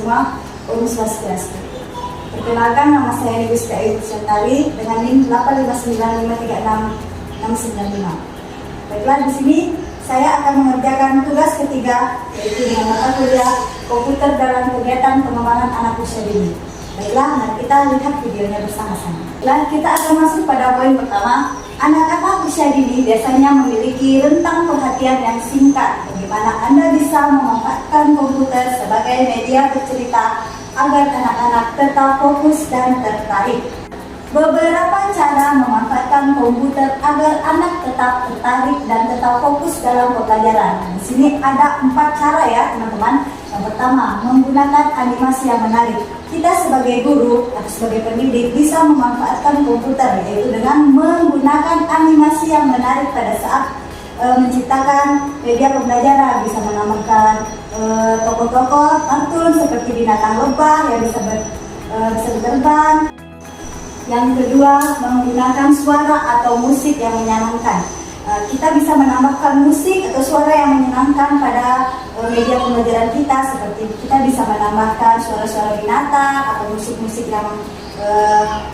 semua, Om Swastiastu. Perkenalkan, nama saya Ibu Siti Sentari dengan NIM 859536695. Baiklah, di sini saya akan mengerjakan tugas ketiga, yaitu dengan mata kuliah komputer dalam kegiatan pengembangan anak usia dini. Baiklah, mari kita lihat videonya bersama-sama. Baiklah, kita akan masuk pada poin pertama. Anak-anak usia dini biasanya memiliki rentang perhatian yang singkat. Bagaimana Anda bisa memanfaatkan komputer sebagai media bercerita agar anak-anak tetap fokus dan tertarik? Beberapa cara memanfaatkan komputer agar anak tetap tertarik dan tetap fokus dalam pembelajaran. Di sini ada 4 cara ya teman-teman. Yang pertama, menggunakan animasi yang menarik. Kita sebagai guru atau sebagai pendidik bisa memanfaatkan komputer, yaitu dengan menggunakan animasi yang menarik pada saat menciptakan media pembelajaran. Bisa menambahkan tokoh-tokoh kartun seperti binatang lebah yang bisa berterbang. Yang kedua, menggunakan suara atau musik yang menyenangkan. Kita bisa menambahkan musik atau suara yang menyenangkan pada media pembelajaran kita, seperti kita bisa menambahkan suara-suara binatang atau musik-musik yang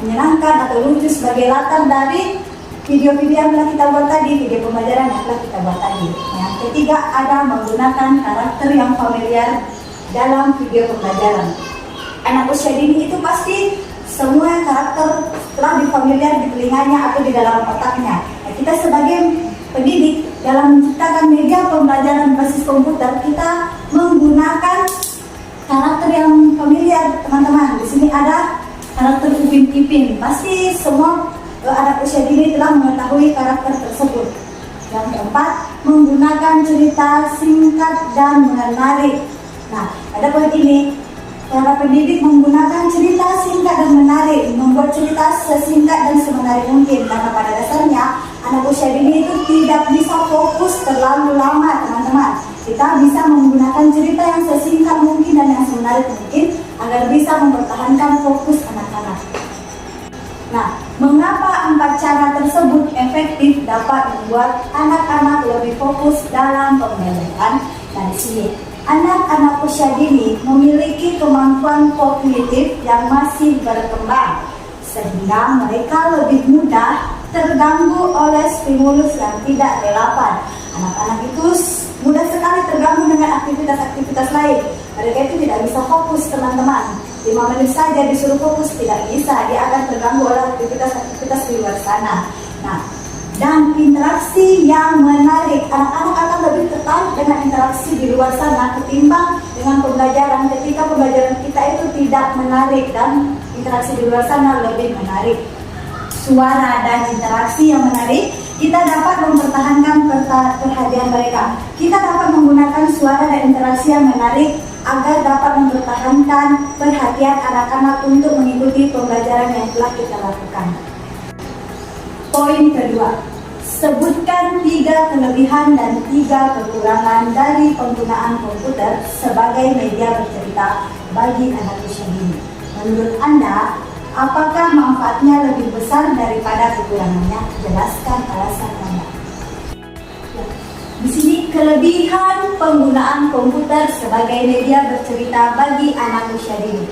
menyenangkan atau lucu sebagai latar dari video-video yang telah kita buat tadi, video pembelajaran yang telah kita buat tadi. Yang ketiga, ada menggunakan karakter yang familiar dalam video pembelajaran. Anak usia dini itu pasti semua karakter telah difamiliar di telinganya atau di dalam otaknya. Nah, kita sebagai pendidik dalam menciptakan media pembelajaran basis komputer, kita menggunakan karakter yang familiar, teman-teman. Di sini ada karakter Upin Ipin. Pasti semua anak usia dini telah mengetahui karakter tersebut. Yang keempat, menggunakan cerita singkat dan menarik. Nah, pada poin ini, para pendidik menggunakan cerita singkat dan menarik, membuat cerita sesingkat dan semenarik mungkin, karena pada dasarnya anak usia dini itu tidak bisa fokus terlalu lama, teman-teman. Kita bisa menggunakan cerita yang sesingkat mungkin dan yang semenarik mungkin agar bisa mempertahankan fokus anak-anak. Nah, mengapa 4 cara tersebut efektif dapat membuat anak-anak lebih fokus dalam pembelajaran? Nah, di sini anak-anak usia dini memiliki kemampuan kognitif yang masih berkembang, sehingga mereka lebih mudah terganggu oleh stimulus yang tidak relevan. Anak-anak itu mudah sekali terganggu dengan aktivitas-aktivitas lain. Mereka itu tidak bisa fokus, teman-teman. 5 menit saja disuruh fokus, tidak bisa. Dia akan terganggu oleh aktivitas-aktivitas di luar sana. Nah, dan interaksi yang menarik, anak-anak akan lebih tertarik dengan interaksi di luar sana ketimbang dengan pembelajaran ketika pembelajaran kita itu tidak menarik dan interaksi di luar sana lebih menarik. Suara dan interaksi yang menarik, kita dapat mempertahankan perhatian mereka. Kita dapat menggunakan suara dan interaksi yang menarik agar dapat mempertahankan perhatian anak-anak untuk mengikuti pembelajaran yang telah kita lakukan. Poin kedua, sebutkan 3 kelebihan dan 3 kekurangan dari penggunaan komputer sebagai media bercerita bagi anak usia dini. Menurut Anda, apakah manfaatnya lebih besar daripada kekurangannya? Jelaskan alasan Anda. Di sini kelebihan penggunaan komputer sebagai media bercerita bagi anak usia dini.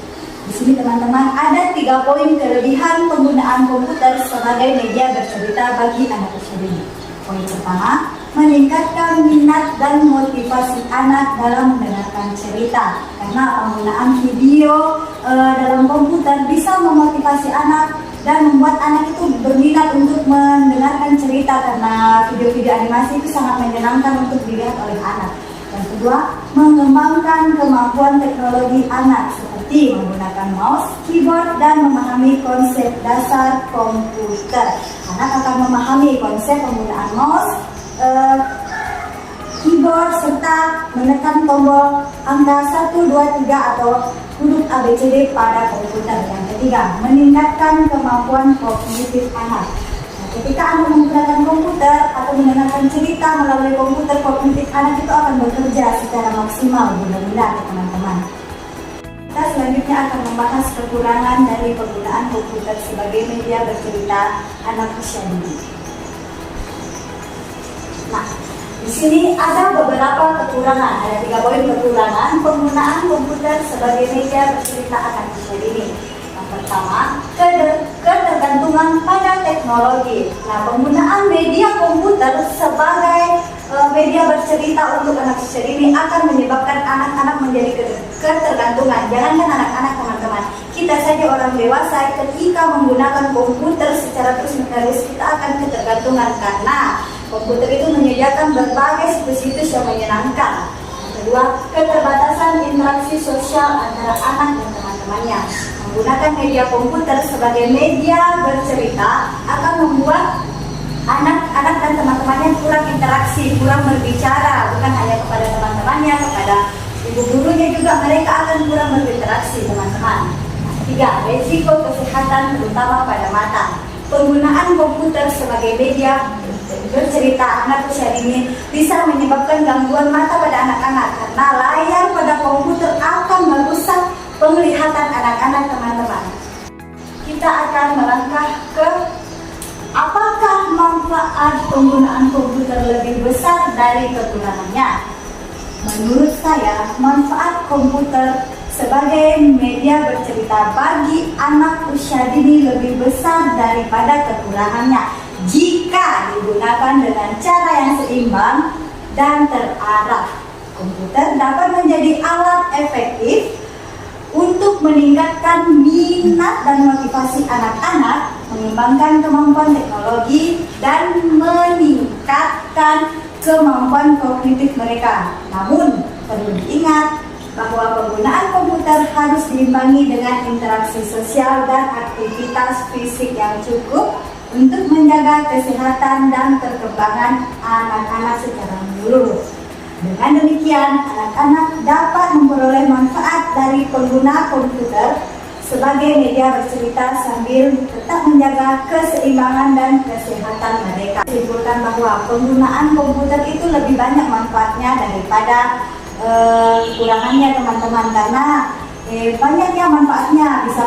Di sini teman-teman ada 3 poin kelebihan penggunaan komputer sebagai media bercerita bagi anak usia dini. Poin pertama, meningkatkan minat dan motivasi anak dalam mendengarkan cerita. Karena penggunaan video dalam komputer bisa memotivasi anak dan membuat anak itu berminat untuk mendengarkan cerita, karena video-video animasi itu sangat menyenangkan untuk dilihat oleh anak. Yang kedua, mengembangkan kemampuan teknologi anak seperti menggunakan mouse, keyboard, dan memahami konsep dasar komputer. Anak akan memahami konsep penggunaan mouse, keyboard, serta menekan tombol angka 1, 2, 3 atau huruf ABCD pada komputer. Yang ketiga, meningkatkan kemampuan kognitif anak. Ketika anak menggunakan komputer atau mendengarkan cerita melalui komputer, kognitif anak itu akan bekerja secara maksimal. Mudah-mudahan ya teman-teman. Kita selanjutnya akan membahas kekurangan dari penggunaan komputer sebagai media bercerita anak usia dini. Nah, di sini ada beberapa kekurangan, ada 3 poin kekurangan penggunaan komputer sebagai media bercerita akan kisah ini. Yang pertama, ketergantungan pada teknologi. Nah, penggunaan media komputer sebagai media bercerita untuk anak usia dini akan menyebabkan anak-anak menjadi ketergantungan. Jangankan anak-anak, teman-teman, kita saja orang dewasa ketika menggunakan komputer secara terus-menerus kita akan ketergantungan karena komputer itu menyediakan berbagai situs-situs yang menyenangkan. Yang kedua, keterbatasan interaksi sosial antara anak dan teman-temannya. Menggunakan media komputer sebagai media bercerita akan membuat anak-anak dan teman-temannya kurang interaksi, kurang berbicara, bukan hanya kepada teman-temannya, kepada ibu gurunya juga mereka akan kurang berinteraksi, teman-teman. Ketiga, risiko kesehatan terutama pada mata. Penggunaan komputer sebagai media bercerita anak usia dini bisa menyebabkan gangguan mata pada anak-anak karena layar pada komputer akan merusak penglihatan anak-anak, teman-teman. Kita akan melangkah ke apakah manfaat penggunaan komputer lebih besar dari kekurangannya. Menurut saya, manfaat komputer sebagai media bercerita bagi anak usia dini lebih besar daripada kekurangannya jika digunakan dengan cara yang seimbang dan terarah. Komputer dapat menjadi alat efektif untuk meningkatkan minat dan motivasi anak-anak, mengembangkan kemampuan teknologi, dan meningkatkan kemampuan kognitif mereka. Namun, perlu diingat bahwa penggunaan komputer harus diimbangi dengan interaksi sosial dan aktivitas fisik yang cukup untuk menjaga kesehatan dan perkembangan anak-anak secara menyeluruh. Dengan demikian, anak-anak dapat memperoleh manfaat dari pengguna komputer sebagai media bercerita sambil tetap menjaga keseimbangan dan kesehatan mereka. Simpulkan bahwa penggunaan komputer itu lebih banyak manfaatnya daripada kekurangannya, teman-teman, karena banyaknya manfaatnya, bisa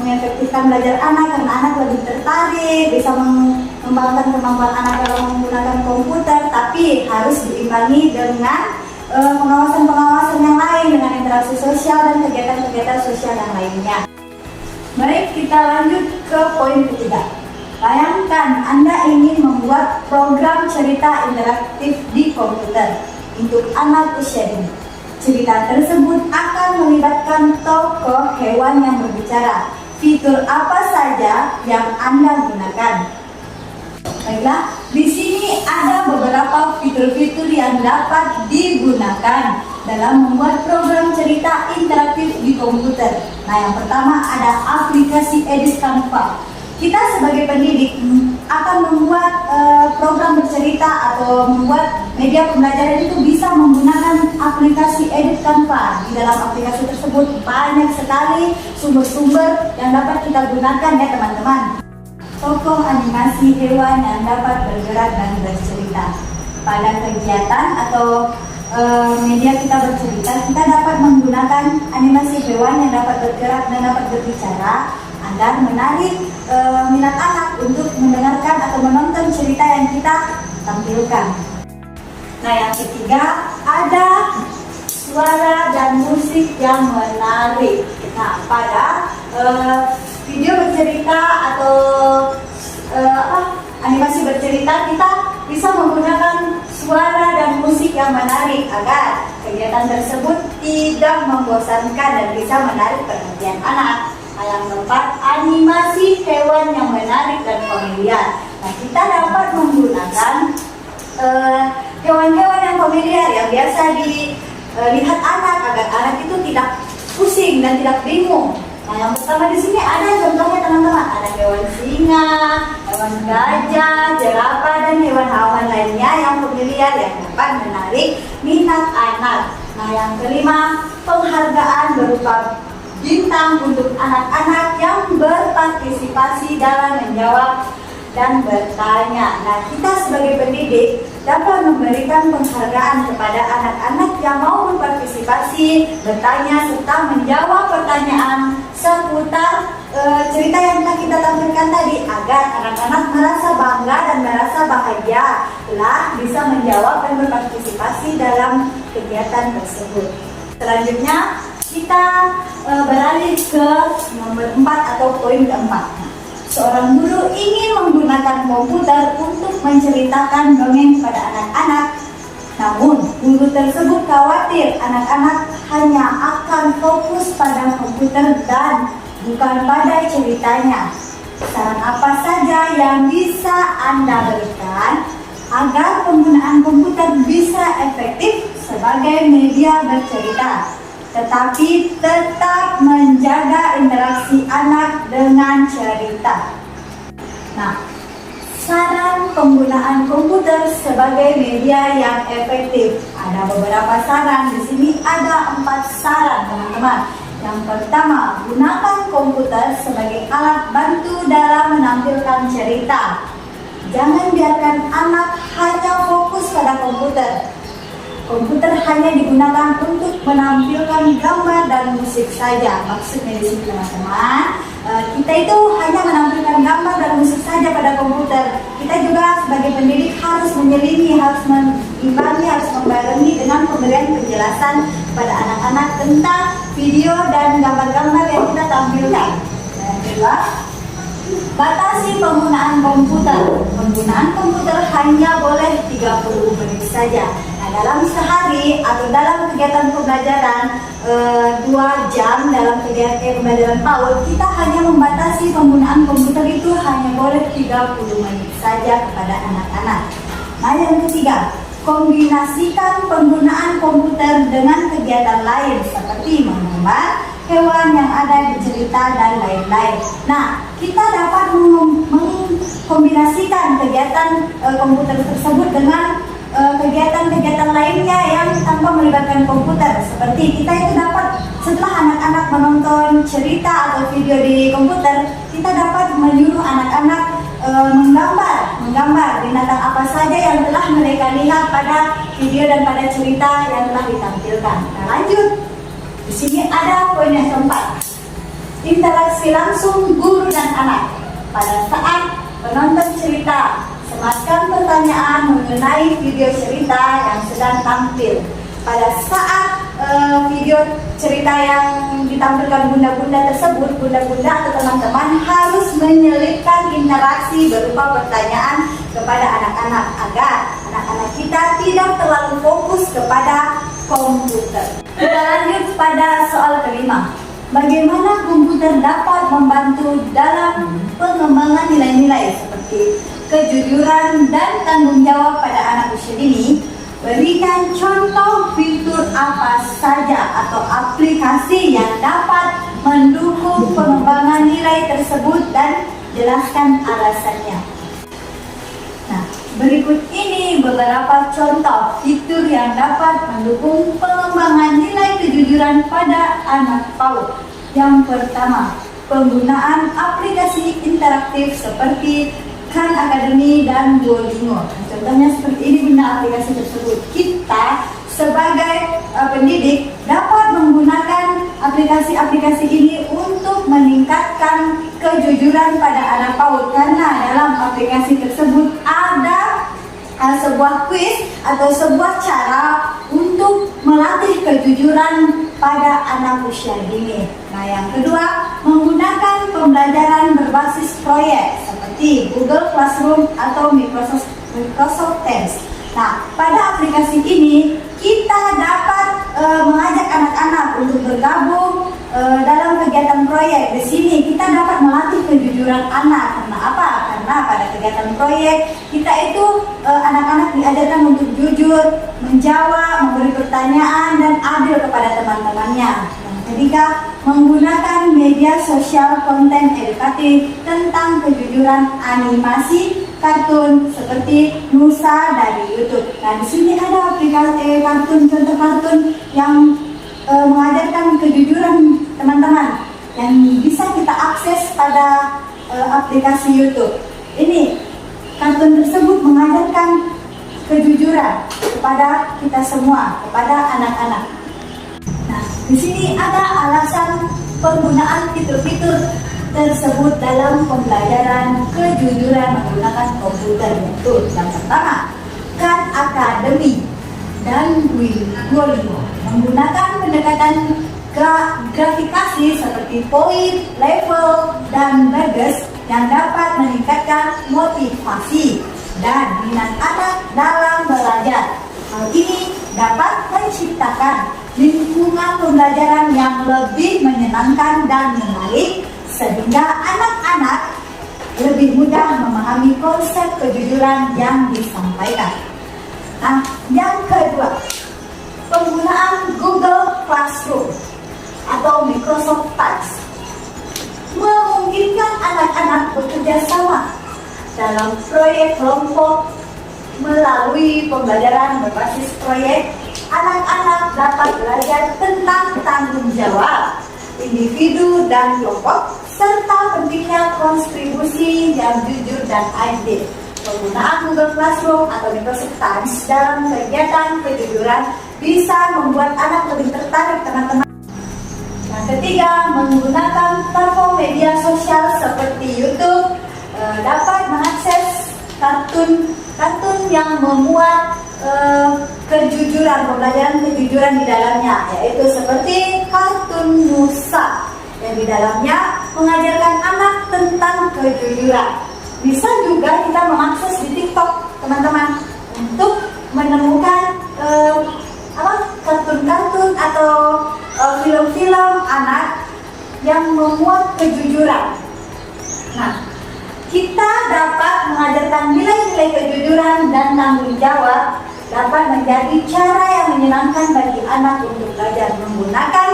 mengefektifkan belajar anak karena anak lebih tertarik, bisa mengembangkan kemampuan anak dalam menggunakan komputer, tapi harus diimbangi dengan pengawasan-pengawasan yang lain, dengan interaksi sosial dan kegiatan-kegiatan sosial yang lainnya. Baik, kita lanjut ke poin ketiga. Bayangkan Anda ingin membuat program cerita interaktif di komputer untuk anak usia dini. Cerita tersebut akan melibatkan tokoh hewan yang berbicara. Fitur apa saja yang Anda gunakan? Baiklah, di sini ada beberapa fitur-fitur yang dapat digunakan dalam membuat program cerita interaktif di komputer. Nah, yang pertama ada aplikasi Edit Canva. Kita sebagai pendidik akan membuat program bercerita atau membuat media pembelajaran itu bisa menggunakan aplikasi Edit Canva. Di dalam aplikasi tersebut banyak sekali sumber-sumber yang dapat kita gunakan, ya teman-teman. Tokoh animasi hewan yang dapat bergerak dan bercerita. Pada kegiatan atau media kita bercerita, kita dapat menggunakan animasi hewan yang dapat bergerak dan dapat berbicara agar menarik minat anak untuk mendengarkan atau menonton cerita yang kita tampilkan. Nah, yang ketiga ada suara dan musik yang menarik. Nah, pada video bercerita atau animasi bercerita, kita bisa menggunakan suara dan musik yang menarik agar kegiatan tersebut tidak membosankan dan bisa menarik perhatian anak. Yang keempat, animasi hewan yang menarik dan familiar. Nah, kita dapat menggunakan hewan-hewan yang familiar yang biasa dilihat anak agar anak itu tidak pusing dan tidak bingung. Nah, yang pertama di sini ada contohnya, teman-teman. Ada hewan singa, hewan gajah, jerapah, dan hewan-hewan lainnya yang familiar yang dapat menarik minat anak. Nah, yang kelima, penghargaan berupa bintang untuk anak-anak yang berpartisipasi dalam menjawab dan bertanya. Nah, kita sebagai pendidik dapat memberikan penghargaan kepada anak-anak yang mau berpartisipasi, bertanya, serta menjawab pertanyaan seputar cerita yang telah kita tampilkan tadi, agar anak-anak merasa bangga dan merasa bahagia pula bisa menjawab dan berpartisipasi dalam kegiatan tersebut. Selanjutnya kita beralih ke nomor 4 atau poin keempat. Seorang guru ingin menggunakan komputer untuk menceritakan dongeng kepada anak-anak. Namun, guru tersebut khawatir anak-anak hanya akan fokus pada komputer dan bukan pada ceritanya. Saran apa saja yang bisa Anda berikan agar penggunaan komputer bisa efektif sebagai media bercerita, tetapi tetap menjaga interaksi anak dengan cerita? Nah, saran penggunaan komputer sebagai media yang efektif. Ada beberapa saran. Di sini ada 4 saran, teman-teman. Yang pertama, gunakan komputer sebagai alat bantu dalam menampilkan cerita. Jangan biarkan anak hanya fokus pada komputer. Komputer hanya digunakan untuk menampilkan gambar dan musik saja. Maksudnya di sini, teman-teman, kita itu hanya menampilkan gambar dan musik saja pada komputer. Kita juga sebagai pendidik harus menyelingi, harus mengimbangi, harus membarengi dengan pemberian penjelasan kepada anak-anak tentang video dan gambar-gambar yang kita tampilkan. Dan kedua, batasi penggunaan komputer. Penggunaan komputer hanya boleh 30 menit saja. Nah, dalam sehari atau dalam kegiatan pembelajaran 2 jam dalam kegiatan pembelajaran PAUD, kita hanya membatasi penggunaan komputer itu hanya boleh 30 menit saja kepada anak-anak. Nah, yang ketiga, kombinasikan penggunaan komputer dengan kegiatan lain seperti menggambar, hewan yang ada di cerita, dan lain-lain. Nah, kita dapat mengkombinasikan kegiatan komputer tersebut dengan kegiatan-kegiatan lainnya yang tanpa melibatkan komputer. Seperti kita itu dapat, setelah anak-anak menonton cerita atau video di komputer, kita dapat menyuruh anak-anak menggambar binatang apa saja yang telah mereka lihat pada video dan pada cerita yang telah ditampilkan. Nah, lanjut. Di sini ada poin yang keempat. Interaksi langsung guru dan anak. Pada saat penonton cerita, sematkan pertanyaan mengenai video cerita yang sedang tampil. Pada saat video cerita yang ditampilkan bunda-bunda tersebut, bunda-bunda atau teman-teman harus menyelipkan interaksi berupa pertanyaan kepada anak-anak agar anak-anak kita tidak terlalu fokus kepada komputer. Kita lanjut pada soal kelima. Bagaimana komputer dapat membantu dalam pengembangan nilai-nilai seperti kejujuran dan tanggung jawab pada anak usia dini? Berikan contoh fitur apa saja atau aplikasi yang dapat mendukung pengembangan nilai tersebut dan jelaskan alasannya. Nah, berikut ini beberapa contoh fitur yang dapat mendukung pengembangan nilai kejujuran pada anak PAUD. Yang pertama, penggunaan aplikasi interaktif seperti Khan Academy dan Duolingo. Contohnya seperti ini bunda aplikasi tersebut. Kita sebagai pendidik dapat menggunakan aplikasi-aplikasi ini untuk meningkatkan kejujuran pada anak PAUD, karena dalam aplikasi tersebut ada sebuah quiz atau sebuah cara untuk melatih kejujuran pada anak usia dini. Nah, yang kedua, menggunakan pembelajaran berbasis proyek seperti Google Classroom atau Microsoft Teams. Nah, pada aplikasi ini kita dapat mengajak anak-anak untuk bergabung dalam kegiatan proyek. Di sini kita dapat melatih kejujuran anak. Karena apa? Karena pada kegiatan proyek kita itu anak-anak diajarkan untuk jujur, menjawab, memberi pertanyaan, dan adil kepada teman-temannya. Yang ketiga, menggunakan media sosial konten edukatif tentang kejujuran animasi kartun seperti Nusa dari YouTube. Nah, di sini ada aplikasi contoh kartun yang mengajarkan kejujuran teman-teman yang bisa kita akses pada aplikasi YouTube. Ini kartun tersebut mengajarkan kejujuran kepada kita semua, kepada anak-anak. Nah, di sini ada alasan penggunaan fitur-fitur tersebut dalam pembelajaran kejujuran menggunakan komputer. Yaitu yang pertama, Academy dan Duolingo menggunakan pendekatan grafikasi seperti poin, level, dan bagus yang dapat meningkatkan motivasi dan minat anak dalam belajar. Hal ini dapat menciptakan lingkungan pembelajaran yang lebih menyenangkan dan menarik sehingga anak-anak lebih mudah memahami konsep kejujuran yang disampaikan. Nah, yang kedua, penggunaan Google Classroom atau Microsoft Teams memungkinkan anak-anak bekerja sama dalam proyek kelompok. Melalui pembelajaran berbasis proyek, anak-anak dapat belajar tentang tanggung jawab individu dan kelompok serta pentingnya kontribusi yang jujur dan adil. Penggunaan Google Classroom atau Microsoft Teams dalam kegiatan kejujuran bisa membuat anak lebih tertarik teman-teman. Yang ketiga, menggunakan platform media sosial seperti YouTube dapat mengakses kartun yang memuat pembelajaran kejujuran di dalamnya, yaitu seperti kartun Nusa yang di dalamnya mengajarkan anak tentang kejujuran. Bisa juga kita mengakses di TikTok, teman-teman, untuk menemukan kartun-kartun atau film-film anak yang memuat kejujuran. Nah, kita dapat mengajarkan nilai-nilai kejujuran dan tanggung jawab dapat menjadi cara yang menyenangkan bagi anak untuk belajar. Menggunakan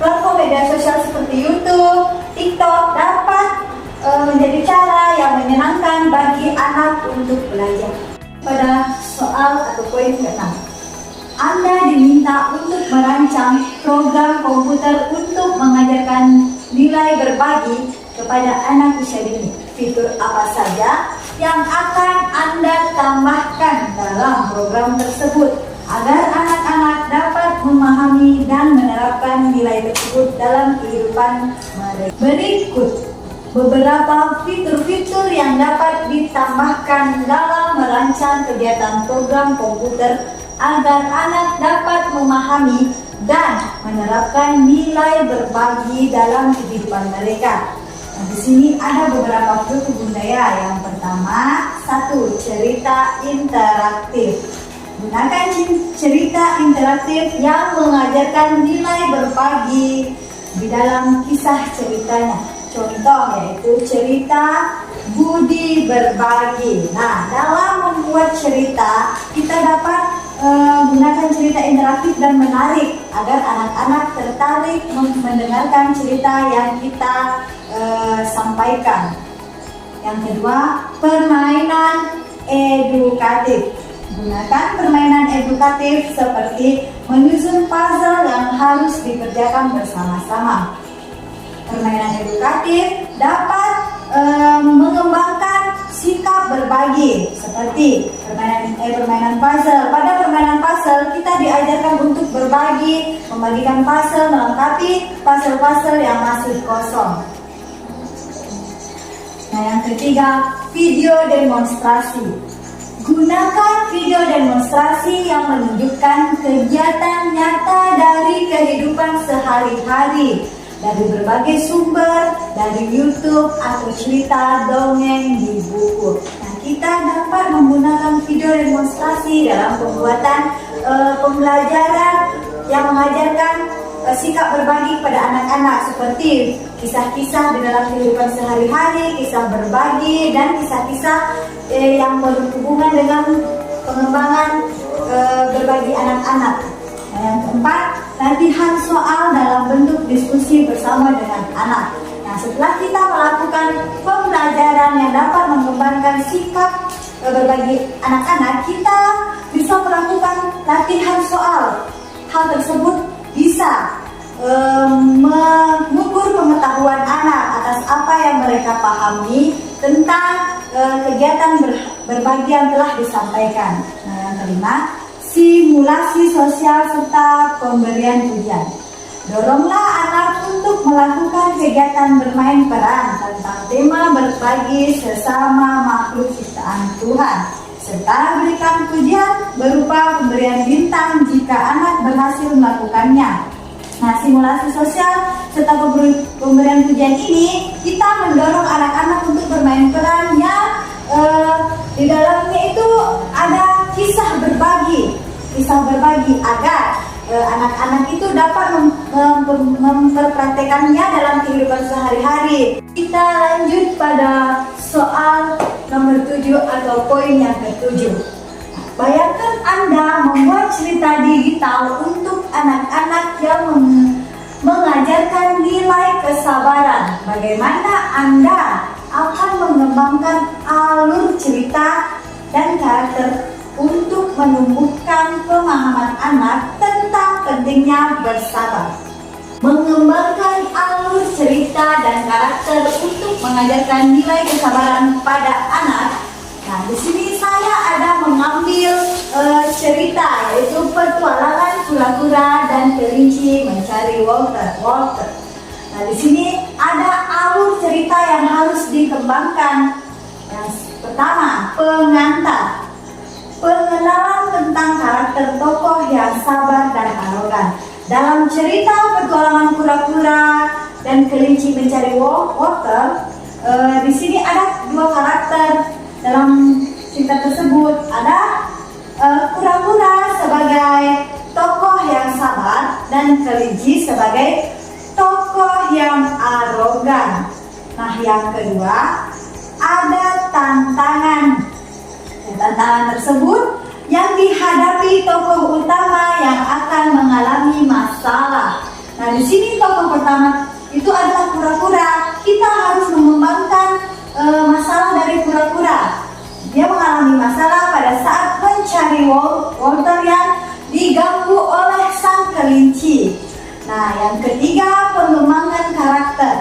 platform media sosial seperti YouTube, TikTok dapat menjadi cara yang menyenangkan bagi anak untuk belajar. Pada soal atau poin ke-6, Anda diminta untuk merancang program komputer untuk mengajarkan nilai berbagi kepada anak usia dini. Fitur apa saja yang akan Anda tambahkan dalam program tersebut agar anak-anak dapat memahami dan menerapkan nilai tersebut dalam kehidupan mereka? Berikut beberapa fitur-fitur yang dapat ditambahkan dalam merancang kegiatan program komputer agar anak dapat memahami dan menerapkan nilai berbagi dalam kehidupan mereka. Nah, di sini ada beberapa fitur budaya. Yang pertama, 1. Cerita interaktif. Gunakan cerita interaktif yang mengajarkan nilai berbagi di dalam kisah ceritanya. Contoh yaitu cerita Budi Berbagi. Nah, dalam membuat cerita kita dapat gunakan cerita interaktif dan menarik agar anak-anak tertarik mendengarkan cerita yang kita sampaikan. Yang kedua, permainan edukatif. Gunakan permainan edukatif seperti menyusun puzzle yang harus dikerjakan bersama-sama. Permainan edukatif dapat mengembangkan sikap berbagi seperti permainan puzzle. Pada permainan puzzle kita diajarkan untuk berbagi, membagikan puzzle, melengkapi puzzle-puzzle yang masih kosong. Nah, yang ketiga, video demonstrasi. Gunakan video demonstrasi yang menunjukkan kegiatan nyata dari kehidupan sehari-hari dari berbagai sumber, dari YouTube atau cerita dongeng di buku. Nah, kita dapat menggunakan video demonstrasi dalam pembuatan pembelajaran yang mengajarkan sikap berbagi pada anak-anak seperti kisah-kisah di dalam kehidupan sehari-hari, kisah berbagi, dan kisah-kisah yang berhubungan dengan pengembangan berbagi anak-anak. Nah, yang keempat, latihan soal dalam bentuk diskusi bersama dengan anak. Nah, setelah kita melakukan pembelajaran yang dapat mengembangkan sikap berbagi anak-anak, kita bisa melakukan latihan soal. Hal tersebut bisa mengukur pengetahuan anak atas apa yang mereka pahami tentang kegiatan berbagi yang telah disampaikan. Nah, yang kelima, simulasi sosial serta pemberian pujian. Doronglah anak untuk melakukan kegiatan bermain peran tentang tema berbagi sesama makhluk ciptaan Tuhan. serta berikan pujian berupa pemberian bintang jika anak berhasil melakukannya. Nah, simulasi sosial serta pemberian pujian ini kita mendorong anak-anak untuk bermain peran yang di dalamnya itu ada kisah berbagi agar anak-anak itu dapat memperpraktekannya dalam kehidupan sehari-hari. Kita lanjut pada soal nomor 7 atau poin yang ke-7. Bayangkan Anda membuat cerita digital untuk anak-anak yang mengajarkan nilai kesabaran. Bagaimana Anda akan mengembangkan alur cerita dan karakter untuk menumbuhkan pemahaman anak tentang pentingnya bersabar. Mengembangkan alur cerita dan karakter untuk mengajarkan nilai kesabaran pada anak. Nah, di sini saya ada mengambil cerita, yaitu petualangan kura-kura dan kelinci mencari Walter. Nah, di sini ada alur cerita yang harus dikembangkan. Yang pertama, pengantar. Pengenalan tentang karakter tokoh yang sabar dan arogan. Dalam cerita petualangan kura-kura dan kelinci mencari Walter, di sini ada dua karakter dalam cerita tersebut. Ada kura-kura sebagai tokoh yang sabar dan kelinci sebagai tokoh yang arogan. Nah, yang kedua, ada tantangan. Tantangan tersebut yang dihadapi tokoh utama yang akan mengalami masalah. Nah, di sini tokoh pertama itu adalah kura-kura. Kita harus mengembangkan masalah dari kura-kura. Dia mengalami masalah pada saat mencari Walter yang diganggu oleh sang kelinci. Nah, yang ketiga, pengembangan karakter.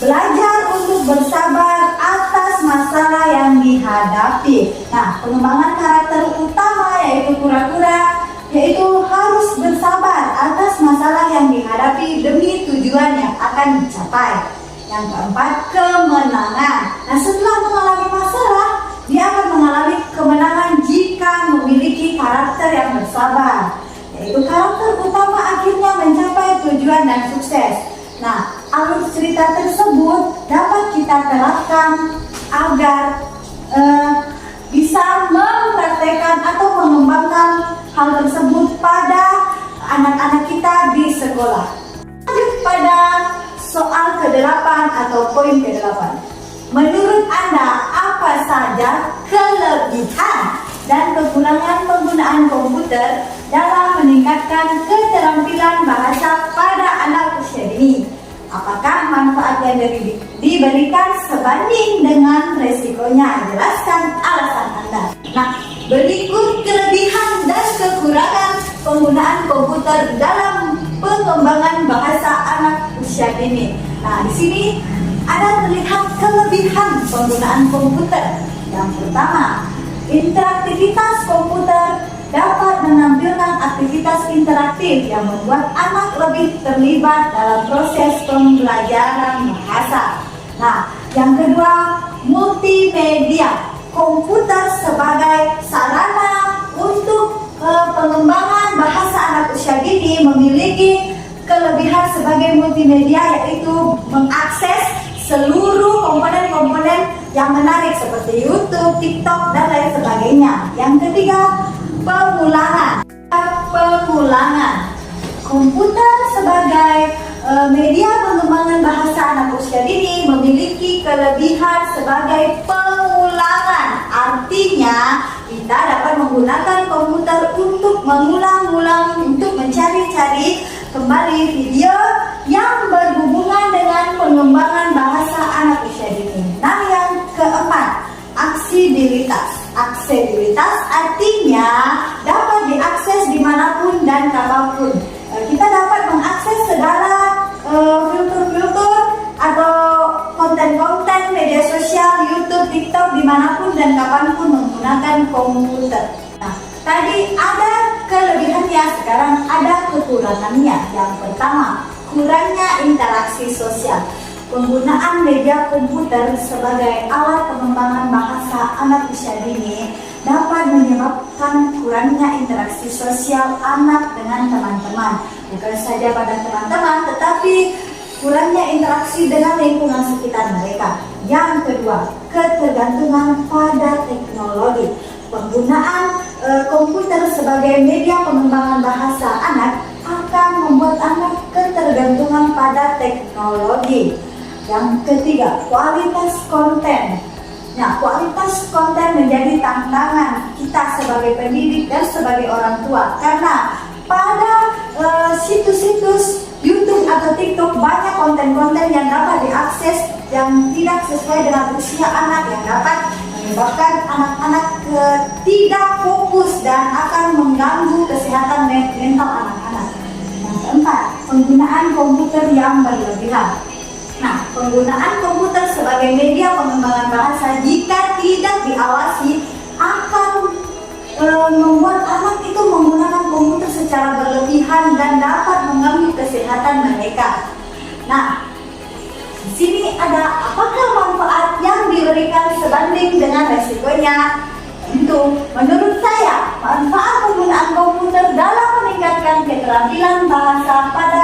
Belajar untuk bersabar atas masalah yang dihadapi. Nah, pengembangan karakter utama yaitu kura-kura, yaitu harus bersabar atas masalah yang dihadapi demi tujuan yang akan dicapai. Yang keempat, kemenangan. Nah, setelah mengalami masalah, dia akan mengalami kemenangan jika memiliki karakter yang bersabar, yaitu karakter utama akhirnya mencapai tujuan dan sukses. Nah, alur cerita tersebut dapat kita terapkan agar bisa mempraktekkan atau mengembangkan hal tersebut pada anak-anak kita di sekolah. Lanjut pada soal ke-8 atau poin ke-8. Menurut Anda, apa saja kelebihan dan kekurangan penggunaan komputer dalam meningkatkan keterampilan bahasa pada anak usia dini? Apakah manfaat yang diberikan sebanding dengan resikonya? Jelaskan alasan Anda. Nah, berikut kelebihan dan kekurangan penggunaan komputer dalam pengembangan bahasa anak usia dini. Nah, di sini ada terlihat kelebihan penggunaan komputer. Yang pertama, interaktivitas komputer dapat menampilkan aktivitas interaktif yang membuat anak lebih terlibat dalam proses pembelajaran bahasa. Nah, yang kedua, multimedia. Komputer sebagai sarana untuk pengembangan bahasa anak usia dini memiliki kelebihan sebagai multimedia, yaitu mengakses seluruh komponen-komponen yang menarik seperti YouTube, TikTok, dan lain sebagainya. Yang ketiga, pengulangan. Komputer sebagai media pengembangan bahasa anak usia dini memiliki kelebihan sebagai pengulangan. Artinya, kita dapat menggunakan komputer untuk mengulang-ulang, untuk mencari-cari kembali video yang berhubungan dengan pengembangan bahasa anak usia dini. Nah, yang keempat, aksesibilitas. Aksesibilitas artinya dapat diakses dimanapun dan kapanpun. Kita dapat mengakses segala filter-filter atau konten-konten media sosial, YouTube, TikTok, dimanapun dan kapanpun menggunakan komputer. Nah, tadi ada kelebihannya, sekarang ada kekurangannya. Yang pertama, kurangnya interaksi sosial. penggunaan media komputer sebagai alat pengembangan bahasa anak usia dini dapat menyebabkan kurangnya interaksi sosial anak dengan teman-teman. Bukan saja pada teman-teman, tetapi kurangnya interaksi dengan lingkungan sekitar mereka. Yang kedua, ketergantungan pada teknologi. Penggunaan komputer sebagai media pengembangan bahasa anak akan membuat anak ketergantungan pada teknologi. Yang ketiga, kualitas konten. Nah, kualitas konten menjadi tantangan kita sebagai pendidik dan sebagai orang tua, karena pada situs-situs YouTube atau TikTok banyak konten-konten yang dapat diakses yang tidak sesuai dengan usia anak, yang dapat menyebabkan anak-anak tidak fokus dan akan mengganggu kesehatan mental anak-anak. Yang keempat, penggunaan komputer yang berlebihan. Nah, penggunaan komputer sebagai media pengembangan bahasa jika tidak diawasi akan membuat anak itu menggunakan komputer secara berlebihan dan dapat mengganggu kesehatan mereka. Nah, di sini ada apakah manfaat yang diberikan sebanding dengan resikonya? Tentu, menurut saya, manfaat penggunaan komputer dalam meningkatkan keterampilan bahasa pada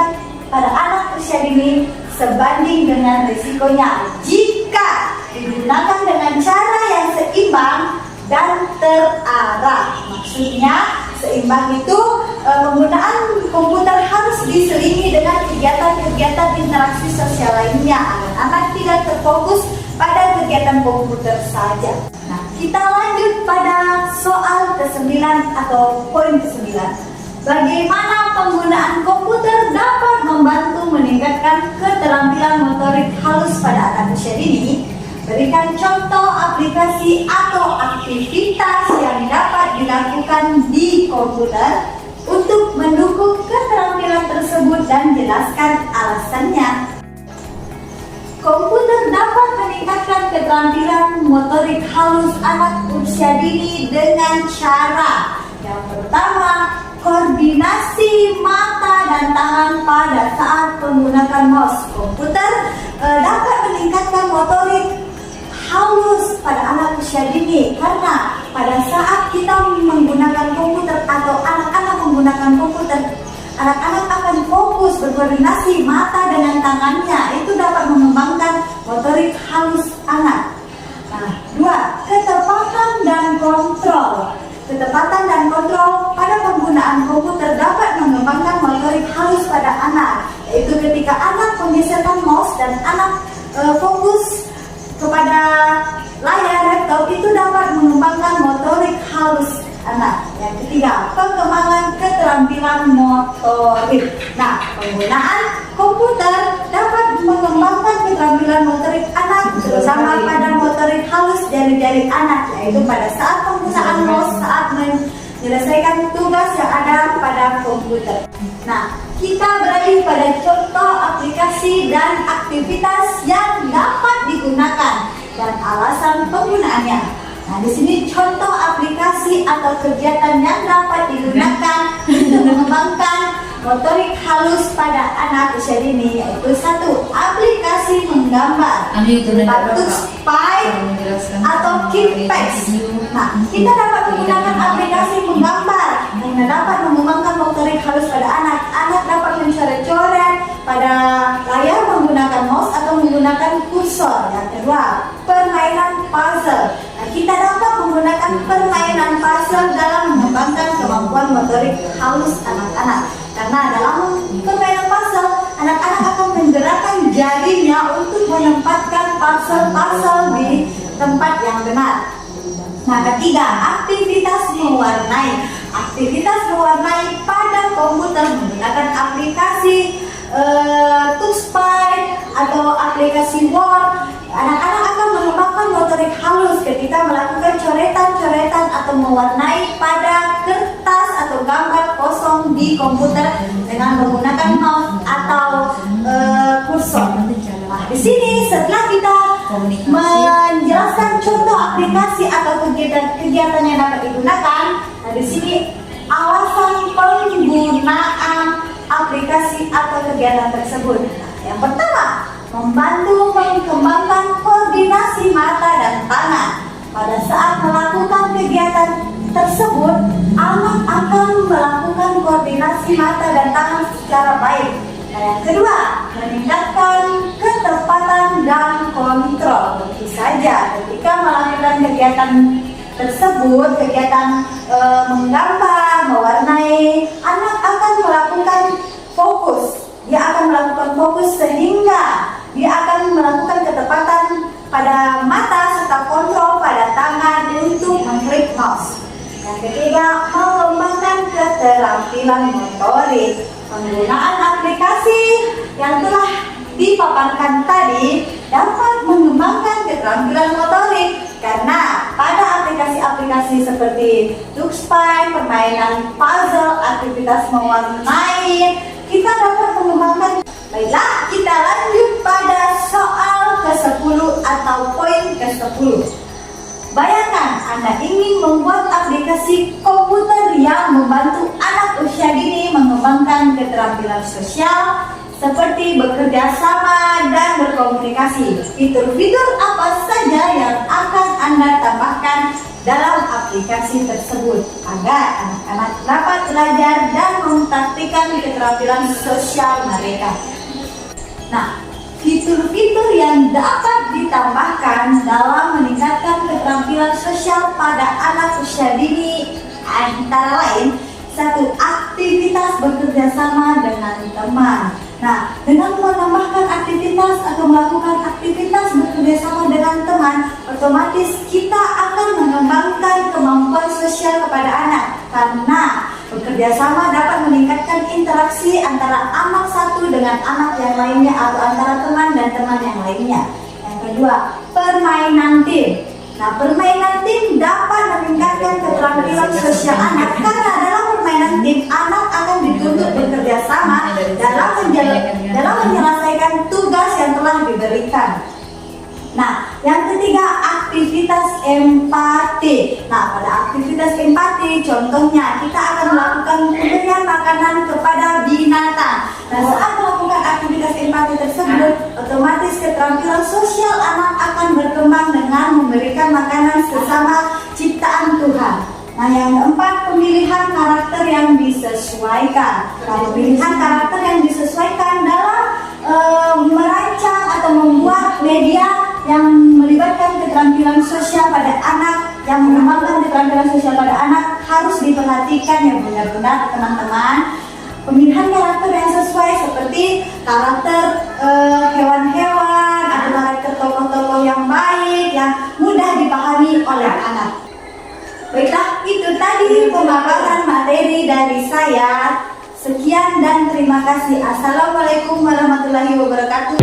anak usia dini sebanding dengan risikonya jika digunakan dengan cara yang seimbang dan terarah. Maksudnya seimbang itu penggunaan komputer harus diselingi dengan kegiatan-kegiatan interaksi sosial lainnya agar anak tidak terfokus pada kegiatan komputer saja. Nah, kita lanjut pada soal ke-9 atau poin ke-9. Bagaimana penggunaan komputer dapat membantu meningkatkan keterampilan motorik halus pada anak usia dini? Berikan contoh aplikasi atau aktivitas yang dapat dilakukan di komputer untuk mendukung keterampilan tersebut dan jelaskan alasannya. Komputer dapat meningkatkan keterampilan motorik halus anak usia dini dengan cara yang pertama, koordinasi mata dan tangan pada saat menggunakan mouse. Komputer dapat meningkatkan motorik halus pada anak usia dini karena pada saat kita menggunakan komputer atau anak-anak menggunakan komputer, anak-anak akan fokus berkoordinasi mata dengan tangannya, itu dapat mengembangkan motorik halus anak. Nah, 2, ketepatan dan kontrol. Ketepatan dan kontrol pada penggunaan komputer dapat mengembangkan motorik halus pada anak, yaitu ketika anak menggeserkan mouse dan anak fokus kepada layar laptop, itu dapat mengembangkan motorik halus anak. Yang ketiga, pengembangan keterampilan motorik. Nah, penggunaan komputer dapat mengembangkan keterampilan motorik anak, terutama pada motorik halus jari-jari anak, yaitu pada saat penggunaan mouse saat menyelesaikan tugas yang ada pada komputer. Nah, kita beralih pada contoh aplikasi dan aktivitas yang dapat digunakan dan alasan penggunaannya. Nah, di sini contoh aplikasi atau kegiatan yang dapat digunakan untuk mengembangkan motorik halus pada anak usia dini, yaitu 1, aplikasi menggambar, Touchpad atau Kitpads. Nah, kita dapat menggunakan aplikasi menggambar yang dapat mengembangkan motorik halus pada anak. Anak dapat mencoret-coret pada layar menggunakan mouse atau menggunakan kursor. Yang kedua, permainan puzzle. Nah, kita dapat menggunakan permainan puzzle dalam mengembangkan kemampuan motorik halus anak-anak. Karena dalam permainan puzzle, anak-anak akan menggerakkan jarinya untuk menempatkan puzzle-puzzle di tempat yang benar. Nah, ketiga, aktivitas mewarnai. Aktivitas mewarnai pada komputer menggunakan aplikasi Touchpad atau aplikasi Word. Anak-anak akan mengembangkan motorik halus ketika melakukan coretan-coretan atau mewarnai pada kertas atau gambar kosong di komputer dengan menggunakan mouse atau kursor. Nah, di sini setelah kita menjelaskan contoh aplikasi atau kegiatan yang dapat digunakan, nah di sini alasan penggunaan aplikasi atau kegiatan tersebut. Nah, yang pertama, membantu mengembangkan koordinasi mata dan tangan. Pada saat melakukan kegiatan tersebut, anak akan melakukan koordinasi mata dan tangan secara baik. Nah, yang kedua, meningkatkan ketepatan dan kontrol. Tentu saja ketika melakukan kegiatan tersebut, kegiatan menggambar, mewarnai, anak akan melakukan fokus. Dia akan melakukan fokus sehingga dia akan melakukan ketepatan pada mata serta kontrol pada tangan untuk mengklik mouse. Yang ketiga, mengembangkan keterampilan motorik. Penggunaan aplikasi yang telah dipaparkan tadi dapat mengembangkan keterampilan motorik karena pada aplikasi-aplikasi seperti Tuxpie, permainan puzzle, aktivitas mewarnai, kita dapat mengembangkan. Baiklah, kita lanjut pada soal ke-10 atau poin ke-10. Bayangkan Anda ingin membuat aplikasi komputer yang membantu anak usia dini mengembangkan keterampilan sosial seperti bekerja sama dan berkomunikasi. Fitur-fitur apa saja yang akan Anda tambahkan dalam aplikasi tersebut agar anak-anak dapat belajar dan mempraktikkan keterampilan sosial mereka. Nah, fitur-fitur yang dapat ditambahkan dalam meningkatkan keterampilan sosial pada anak usia dini antara lain, satu, aktivitas bekerja sama dengan teman. Nah, dengan menambahkan aktivitas atau melakukan aktivitas bekerja sama dengan teman, otomatis kita akan mengembangkan kemampuan sosial kepada anak karena bekerja sama dapat meningkatkan interaksi antara anak satu dengan anak yang lainnya atau antara teman dan teman yang lainnya. Yang kedua, permainan tim. Nah, permainan tim dapat meningkatkan keterampilan sosial anak karena dalam permainan tim anak akan dituntut bekerja sama dalam menyelesaikan tugas yang telah diberikan. Nah, yang ketiga, aktivitas empati. Nah, pada aktivitas empati, contohnya kita akan melakukan pemberian makanan kepada binatang. Nah, saat melakukan aktivitas empati tersebut, otomatis keterampilan sosial anak akan berkembang dengan memberikan makanan sesama ciptaan Tuhan. Nah, yang keempat, pemilihan karakter yang disesuaikan. Nah, pemilihan karakter yang disesuaikan dalam merancang atau membuat media yang melibatkan keterampilan sosial pada anak, yang mengembangkan keterampilan sosial pada anak harus diperhatikan ya benar-benar teman-teman. Pemilihan karakter yang sesuai seperti karakter hewan-hewan atau karakter tokoh-tokoh yang baik yang mudah dipahami oleh anak. Baiklah, itu tadi pemaparan materi dari saya. Sekian dan terima kasih. Assalamualaikum warahmatullahi wabarakatuh.